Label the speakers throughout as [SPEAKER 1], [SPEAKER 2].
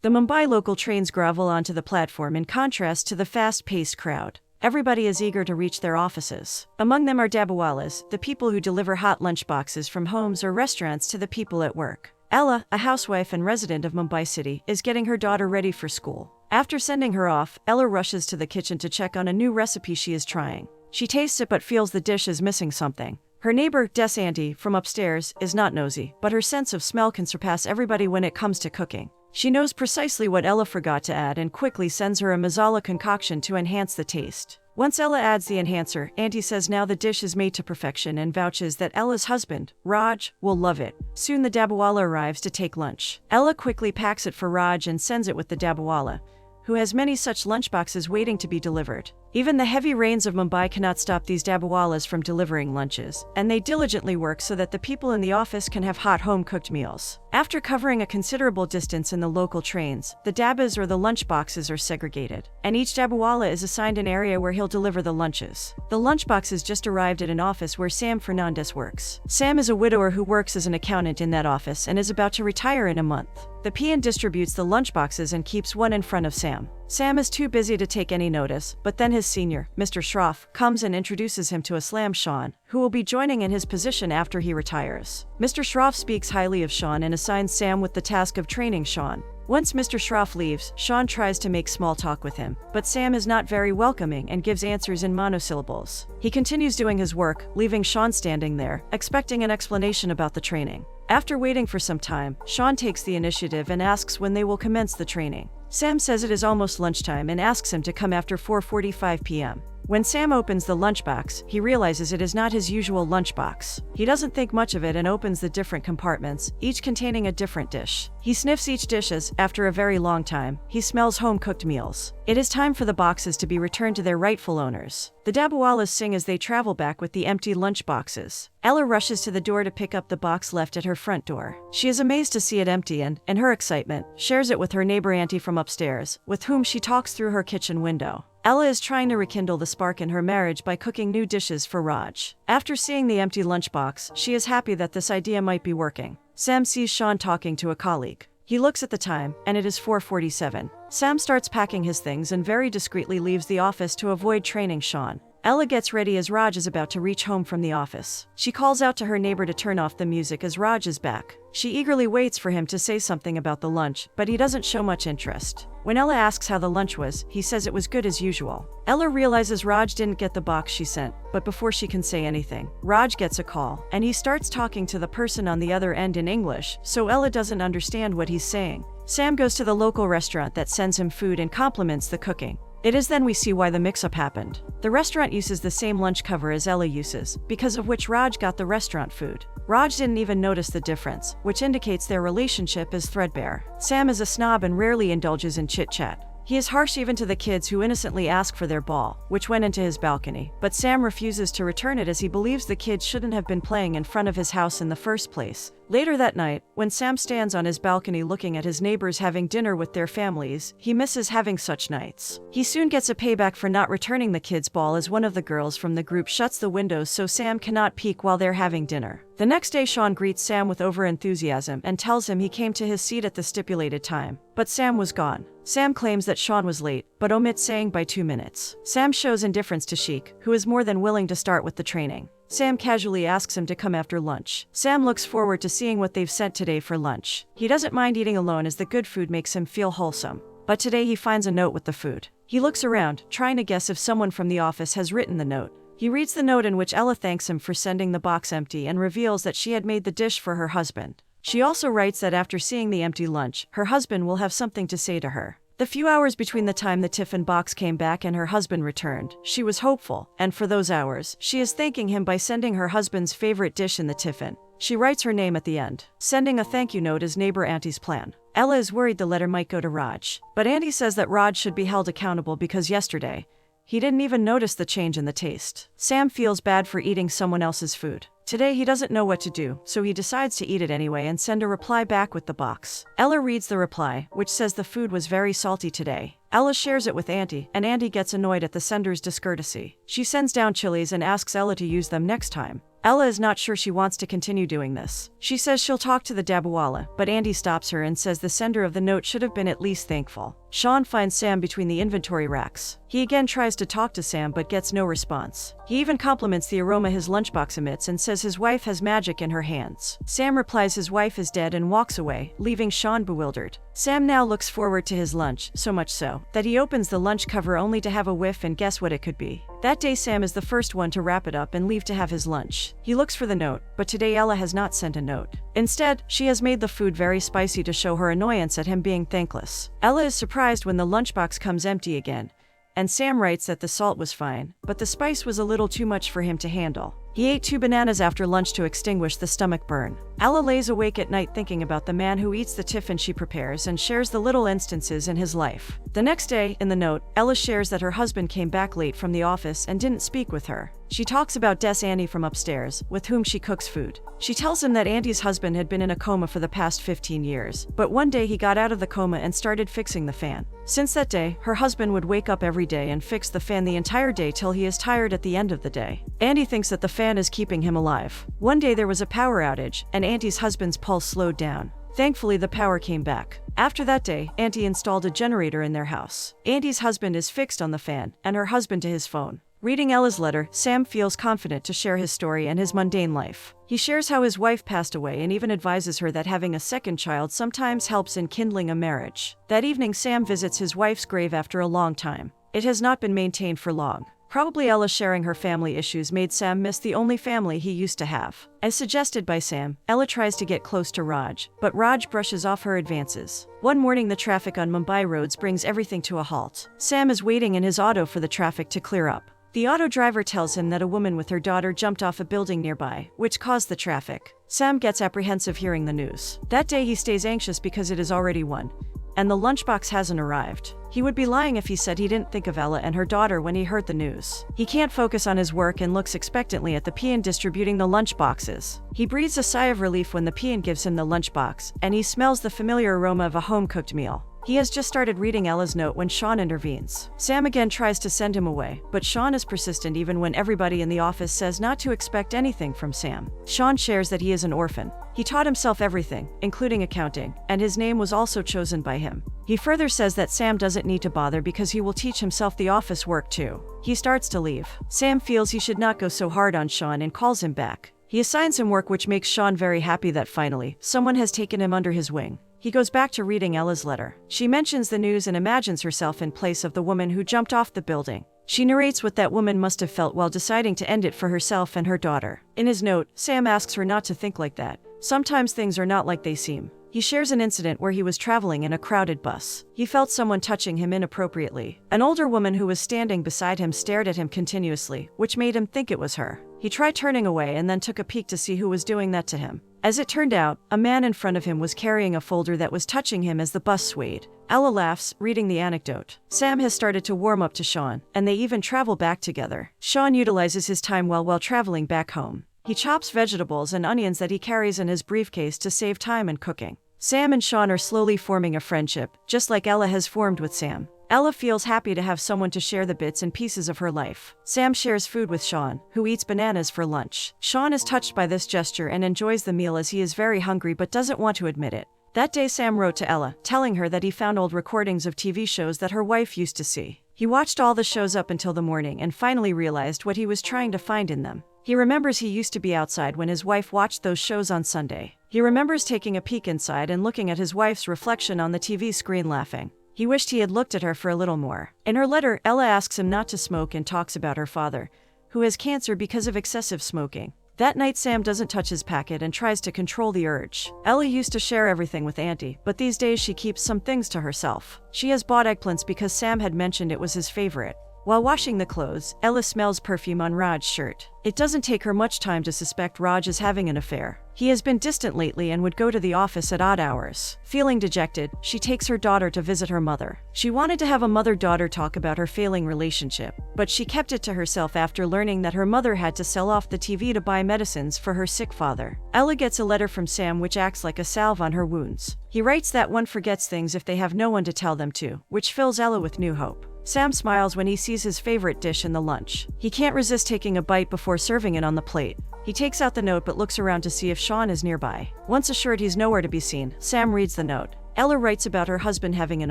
[SPEAKER 1] The Mumbai local trains grovel onto the platform in contrast to the fast-paced crowd. Everybody is eager to reach their offices. Among them are dabawalas, the people who deliver hot lunchboxes from homes or restaurants to the people at work. Ella, a housewife and resident of Mumbai city, is getting her daughter ready for school. After sending her off, Ella rushes to the kitchen to check on a new recipe she is trying. She tastes it but feels the dish is missing something. Her neighbor, Des Auntie, from upstairs, is not nosy, but her sense of smell can surpass everybody when it comes to cooking. She knows precisely what Ella forgot to add and quickly sends her a masala concoction to enhance the taste. Once Ella adds the enhancer, Auntie says now the dish is made to perfection and vouches that Ella's husband, Raj, will love it. Soon the dabawala arrives to take lunch. Ella quickly packs it for Raj and sends it with the dabawala, who has many such lunchboxes waiting to be delivered. Even the heavy rains of Mumbai cannot stop these dabawalas from delivering lunches, and they diligently work so that the people in the office can have hot home-cooked meals. After covering a considerable distance in the local trains, the dabas or the lunchboxes are segregated, and each dabawala is assigned an area where he'll deliver the lunches. The lunchboxes just arrived at an office where Sam Fernandez works. Sam is a widower who works as an accountant in that office and is about to retire in a month. The PN distributes the lunchboxes and keeps one in front of Sam. Sam is too busy to take any notice, but then his senior, Mr. Shroff, comes and introduces him to Aslam Sean, who will be joining in his position after he retires. Mr. Shroff speaks highly of Sean and assigns Sam with the task of training Sean. Once Mr. Shroff leaves, Sean tries to make small talk with him, but Sam is not very welcoming and gives answers in monosyllables. He continues doing his work, leaving Sean standing there, expecting an explanation about the training. After waiting for some time, Sean takes the initiative and asks when they will commence the training. Sam says it is almost lunchtime and asks him to come after 4:45 p.m. When Sam opens the lunchbox, he realizes it is not his usual lunchbox. He doesn't think much of it and opens the different compartments, each containing a different dish. He sniffs each dish as, after a very long time, he smells home-cooked meals. It is time for the boxes to be returned to their rightful owners. The dabawalas sing as they travel back with the empty lunchboxes. Ella rushes to the door to pick up the box left at her front door. She is amazed to see it empty and, in her excitement, shares it with her neighbor Auntie from upstairs, with whom she talks through her kitchen window. Ella is trying to rekindle the spark in her marriage by cooking new dishes for Raj. After seeing the empty lunchbox, she is happy that this idea might be working. Sam sees Sean talking to a colleague. He looks at the time, and it is 4:47. Sam starts packing his things and very discreetly leaves the office to avoid training Sean. Ella gets ready as Raj is about to reach home from the office. She calls out to her neighbor to turn off the music as Raj is back. She eagerly waits for him to say something about the lunch, but he doesn't show much interest. When Ella asks how the lunch was, he says it was good as usual. Ella realizes Raj didn't get the box she sent, but before she can say anything, Raj gets a call, and he starts talking to the person on the other end in English, so Ella doesn't understand what he's saying. Sam goes to the local restaurant that sends him food and compliments the cooking. It is then we see why the mix-up happened. The restaurant uses the same lunch cover as Ella uses, because of which Raj got the restaurant food. Raj didn't even notice the difference, which indicates their relationship is threadbare. Sam is a snob and rarely indulges in chit-chat. He is harsh even to the kids who innocently ask for their ball, which went into his balcony, but Sam refuses to return it as he believes the kids shouldn't have been playing in front of his house in the first place. Later that night, when Sam stands on his balcony looking at his neighbors having dinner with their families, he misses having such nights. He soon gets a payback for not returning the kids' ball as one of the girls from the group shuts the windows so Sam cannot peek while they're having dinner. The next day Sean greets Sam with over-enthusiasm and tells him he came to his seat at the stipulated time, but Sam was gone. Sam claims that Sean was late, but omits saying by 2 minutes. Sam shows indifference to Sheik, who is more than willing to start with the training. Sam casually asks him to come after lunch. Sam looks forward to seeing what they've sent today for lunch. He doesn't mind eating alone as the good food makes him feel wholesome. But today he finds a note with the food. He looks around, trying to guess if someone from the office has written the note. He reads the note in which Ella thanks him for sending the box empty and reveals that she had made the dish for her husband. She also writes that after seeing the empty lunch, her husband will have something to say to her. The few hours between the time the tiffin box came back and her husband returned, she was hopeful, and for those hours, she is thanking him by sending her husband's favorite dish in the tiffin. She writes her name at the end. Sending a thank you note is neighbor Auntie's plan. Ella is worried the letter might go to Raj, but Auntie says that Raj should be held accountable because yesterday, he didn't even notice the change in the taste. Sam feels bad for eating someone else's food. Today he doesn't know what to do, so he decides to eat it anyway and send a reply back with the box. Ella reads the reply, which says the food was very salty today. Ella shares it with Auntie, and Auntie gets annoyed at the sender's discourtesy. She sends down chilies and asks Ella to use them next time. Ella is not sure she wants to continue doing this. She says she'll talk to the Dabbawala, but Andy stops her and says the sender of the note should have been at least thankful. Sean finds Sam between the inventory racks. He again tries to talk to Sam but gets no response. He even compliments the aroma his lunchbox emits and says his wife has magic in her hands. Sam replies his wife is dead and walks away, leaving Sean bewildered. Sam now looks forward to his lunch, so much so that he opens the lunch cover only to have a whiff and guess what it could be. That day Sam is the first one to wrap it up and leave to have his lunch. He looks for the note, but today Ella has not sent a note. Instead, she has made the food very spicy to show her annoyance at him being thankless. Ella is surprised when the lunchbox comes empty again, and Sam writes that the salt was fine, but the spice was a little too much for him to handle. He ate 2 bananas after lunch to extinguish the stomach burn. Ella lays awake at night thinking about the man who eats the tiffin she prepares and shares the little instances in his life. The next day, in the note, Ella shares that her husband came back late from the office and didn't speak with her. She talks about Andy from upstairs, with whom she cooks food. She tells him that Andy's husband had been in a coma for the past 15 years, but one day he got out of the coma and started fixing the fan. Since that day, her husband would wake up every day and fix the fan the entire day till he is tired at the end of the day. Andy thinks that the fan is keeping him alive. One day there was a power outage, and Andy's husband's pulse slowed down. Thankfully, the power came back. After that day, Andy installed a generator in their house. Andy's husband is fixed on the fan, and her husband to his phone. Reading Ella's letter, Sam feels confident to share his story and his mundane life. He shares how his wife passed away and even advises her that having a second child sometimes helps in kindling a marriage. That evening, Sam visits his wife's grave after a long time. It has not been maintained for long. Probably Ella sharing her family issues made Sam miss the only family he used to have. As suggested by Sam, Ella tries to get close to Raj, but Raj brushes off her advances. One morning, the traffic on Mumbai roads brings everything to a halt. Sam is waiting in his auto for the traffic to clear up. The auto driver tells him that a woman with her daughter jumped off a building nearby, which caused the traffic. Sam gets apprehensive hearing the news. That day he stays anxious because it is already 1, and the lunchbox hasn't arrived. He would be lying if he said he didn't think of Ella and her daughter when he heard the news. He can't focus on his work and looks expectantly at the peon distributing the lunchboxes. He breathes a sigh of relief when the peon gives him the lunchbox, and he smells the familiar aroma of a home-cooked meal. He has just started reading Ella's note when Sean intervenes. Sam again tries to send him away, but Sean is persistent even when everybody in the office says not to expect anything from Sam. Sean shares that he is an orphan. He taught himself everything, including accounting, and his name was also chosen by him. He further says that Sam doesn't need to bother because he will teach himself the office work too. He starts to leave. Sam feels he should not go so hard on Sean and calls him back. He assigns him work, which makes Sean very happy that finally, someone has taken him under his wing. He goes back to reading Ella's letter. She mentions the news and imagines herself in place of the woman who jumped off the building. She narrates what that woman must have felt while deciding to end it for herself and her daughter. In his note, Sam asks her not to think like that. Sometimes things are not like they seem. He shares an incident where he was traveling in a crowded bus. He felt someone touching him inappropriately. An older woman who was standing beside him stared at him continuously, which made him think it was her. He tried turning away and then took a peek to see who was doing that to him. As it turned out, a man in front of him was carrying a folder that was touching him as the bus swayed. Ella laughs, reading the anecdote. Sam has started to warm up to Sean, and they even travel back together. Sean utilizes his time well while traveling back home. He chops vegetables and onions that he carries in his briefcase to save time in cooking. Sam and Sean are slowly forming a friendship, just like Ella has formed with Sam. Ella feels happy to have someone to share the bits and pieces of her life. Sam shares food with Sean, who eats bananas for lunch. Sean is touched by this gesture and enjoys the meal as he is very hungry but doesn't want to admit it. That day Sam wrote to Ella, telling her that he found old recordings of TV shows that her wife used to see. He watched all the shows up until the morning and finally realized what he was trying to find in them. He remembers he used to be outside when his wife watched those shows on Sunday. He remembers taking a peek inside and looking at his wife's reflection on the TV screen laughing. He wished he had looked at her for a little more. In her letter, Ella asks him not to smoke and talks about her father, who has cancer because of excessive smoking. That night Sam doesn't touch his packet and tries to control the urge. Ella used to share everything with Auntie, but these days she keeps some things to herself. She has bought eggplants because Sam had mentioned it was his favorite. While washing the clothes, Ella smells perfume on Raj's shirt. It doesn't take her much time to suspect Raj is having an affair. He has been distant lately and would go to the office at odd hours. Feeling dejected, she takes her daughter to visit her mother. She wanted to have a mother-daughter talk about her failing relationship, but she kept it to herself after learning that her mother had to sell off the TV to buy medicines for her sick father. Ella gets a letter from Sam which acts like a salve on her wounds. He writes that one forgets things if they have no one to tell them to, which fills Ella with new hope. Sam smiles when he sees his favorite dish in the lunch. He can't resist taking a bite before serving it on the plate. He takes out the note but looks around to see if Sean is nearby. Once assured he's nowhere to be seen, Sam reads the note. Ella writes about her husband having an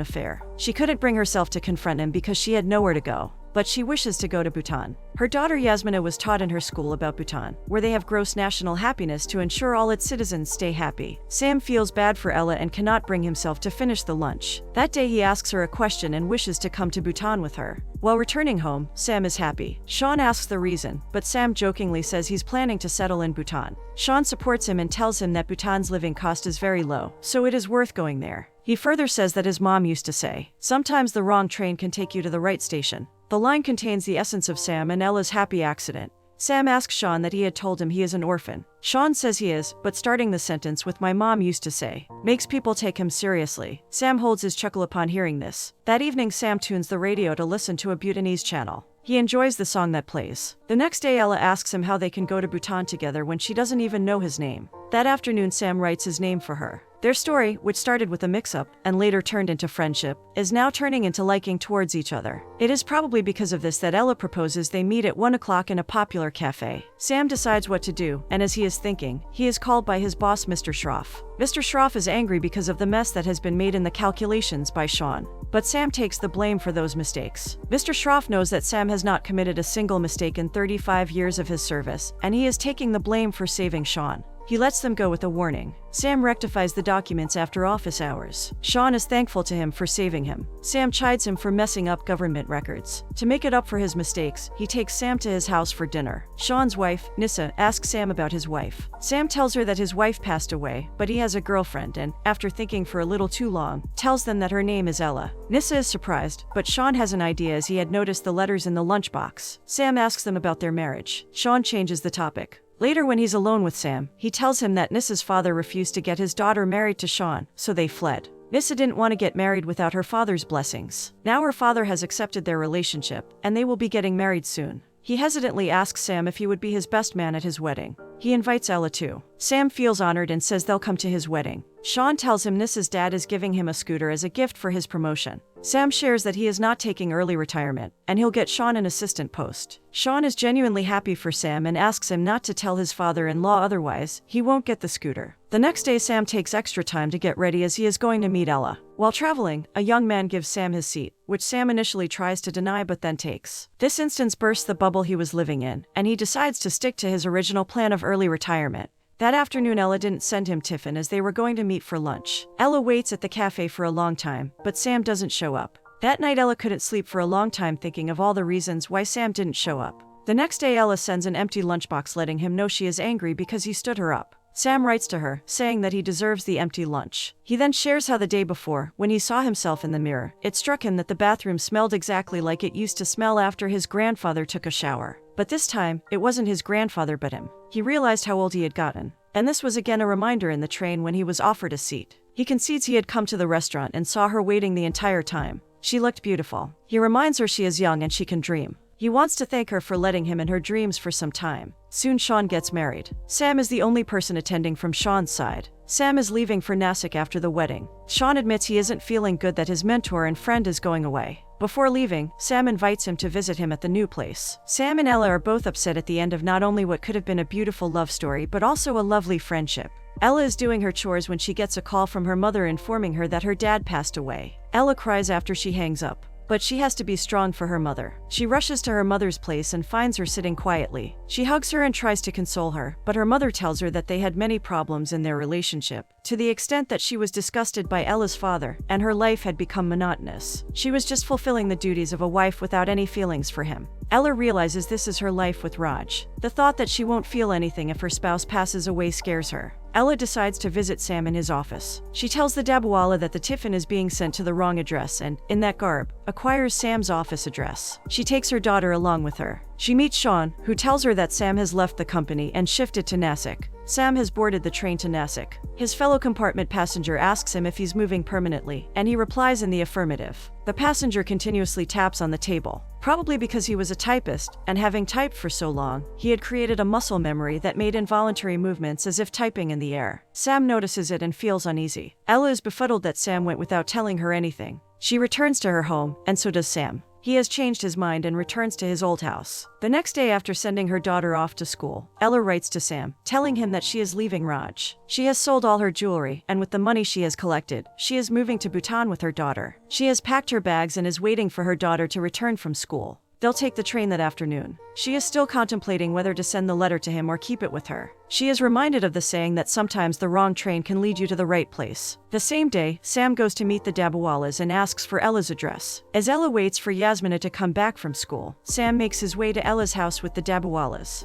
[SPEAKER 1] affair. She couldn't bring herself to confront him because she had nowhere to go, but she wishes to go to Bhutan. Her daughter Yasmina was taught in her school about Bhutan, where they have gross national happiness to ensure all its citizens stay happy. Sam feels bad for Ella and cannot bring himself to finish the lunch. That day he asks her a question and wishes to come to Bhutan with her. While returning home, Sam is happy. Sean asks the reason, but Sam jokingly says he's planning to settle in Bhutan. Sean supports him and tells him that Bhutan's living cost is very low, so it is worth going there. He further says that his mom used to say, "Sometimes the wrong train can take you to the right station." The line contains the essence of Sam and Ella's happy accident. Sam asks Sean that he had told him he is an orphan. Sean says he is, but starting the sentence with "my mom used to say" makes people take him seriously. Sam holds his chuckle upon hearing this. That evening Sam tunes the radio to listen to a Bhutanese channel. He enjoys the song that plays. The next day Ella asks him how they can go to Bhutan together when she doesn't even know his name. That afternoon Sam writes his name for her. Their story, which started with a mix-up and later turned into friendship, is now turning into liking towards each other. It is probably because of this that Ella proposes they meet at 1 o'clock in a popular cafe. Sam decides what to do, and as he is thinking, he is called by his boss Mr. Schroff. Mr. Schroff is angry because of the mess that has been made in the calculations by Sean. But Sam takes the blame for those mistakes. Mr. Schroff knows that Sam has not committed a single mistake in 35 years of his service, and he is taking the blame for saving Sean. He lets them go with a warning. Sam rectifies the documents after office hours. Sean is thankful to him for saving him. Sam chides him for messing up government records. To make it up for his mistakes, he takes Sam to his house for dinner. Sean's wife, Nissa, asks Sam about his wife. Sam tells her that his wife passed away, but he has a girlfriend and, after thinking for a little too long, tells them that her name is Ella. Nissa is surprised, but Sean has an idea as he had noticed the letters in the lunchbox. Sam asks them about their marriage. Sean changes the topic. Later, when he's alone with Sam, he tells him that Nissa's father refused to get his daughter married to Sean, so they fled. Nissa didn't want to get married without her father's blessings. Now her father has accepted their relationship, and they will be getting married soon. He hesitantly asks Sam if he would be his best man at his wedding. He invites Ella too. Sam feels honored and says they'll come to his wedding. Sean tells him Nissa's dad is giving him a scooter as a gift for his promotion. Sam shares that he is not taking early retirement, and he'll get Sean an assistant post. Sean is genuinely happy for Sam and asks him not to tell his father-in-law, otherwise he won't get the scooter. The next day Sam takes extra time to get ready as he is going to meet Ella. While traveling, a young man gives Sam his seat, which Sam initially tries to deny but then takes. This instance bursts the bubble he was living in, and he decides to stick to his original plan of early retirement. That afternoon Ella didn't send him tiffin as they were going to meet for lunch. Ella waits at the cafe for a long time, but Sam doesn't show up. That night Ella couldn't sleep for a long time thinking of all the reasons why Sam didn't show up. The next day Ella sends an empty lunchbox letting him know she is angry because he stood her up. Sam writes to her, saying that he deserves the empty lunch. He then shares how the day before, when he saw himself in the mirror, it struck him that the bathroom smelled exactly like it used to smell after his grandfather took a shower. But this time, it wasn't his grandfather but him. He realized how old he had gotten. And this was again a reminder in the train when he was offered a seat. He concedes he had come to the restaurant and saw her waiting the entire time. She looked beautiful. He reminds her she is young and she can dream. He wants to thank her for letting him in her dreams for some time. Soon Sean gets married. Sam is the only person attending from Sean's side. Sam is leaving for Nasik after the wedding. Sean admits he isn't feeling good that his mentor and friend is going away. Before leaving, Sam invites him to visit him at the new place. Sam and Ella are both upset at the end of not only what could have been a beautiful love story but also a lovely friendship. Ella is doing her chores when she gets a call from her mother informing her that her dad passed away. Ella cries after she hangs up. But she has to be strong for her mother. She rushes to her mother's place and finds her sitting quietly. She hugs her and tries to console her, but her mother tells her that they had many problems in their relationship, to the extent that she was disgusted by Ella's father, and her life had become monotonous. She was just fulfilling the duties of a wife without any feelings for him. Ella realizes this is her life with Raj. The thought that she won't feel anything if her spouse passes away scares her. Ella decides to visit Sam in his office. She tells the Dabawala that the tiffin is being sent to the wrong address and, in that garb, acquires Sam's office address. She takes her daughter along with her. She meets Sean, who tells her that Sam has left the company and shifted to Nasik. Sam has boarded the train to Nasik. His fellow compartment passenger asks him if he's moving permanently, and he replies in the affirmative. The passenger continuously taps on the table. Probably because he was a typist, and having typed for so long, he had created a muscle memory that made involuntary movements as if typing in the air. Sam notices it and feels uneasy. Ella is befuddled that Sam went without telling her anything. She returns to her home, and so does Sam. He has changed his mind and returns to his old house. The next day after sending her daughter off to school, Ella writes to Sam, telling him that she is leaving Raj. She has sold all her jewelry, and with the money she has collected, she is moving to Bhutan with her daughter. She has packed her bags and is waiting for her daughter to return from school. They'll take the train that afternoon. She is still contemplating whether to send the letter to him or keep it with her. She is reminded of the saying that sometimes the wrong train can lead you to the right place. The same day, Sam goes to meet the Dabawalas and asks for Ella's address. As Ella waits for Yasmina to come back from school, Sam makes his way to Ella's house with the Dabawalas.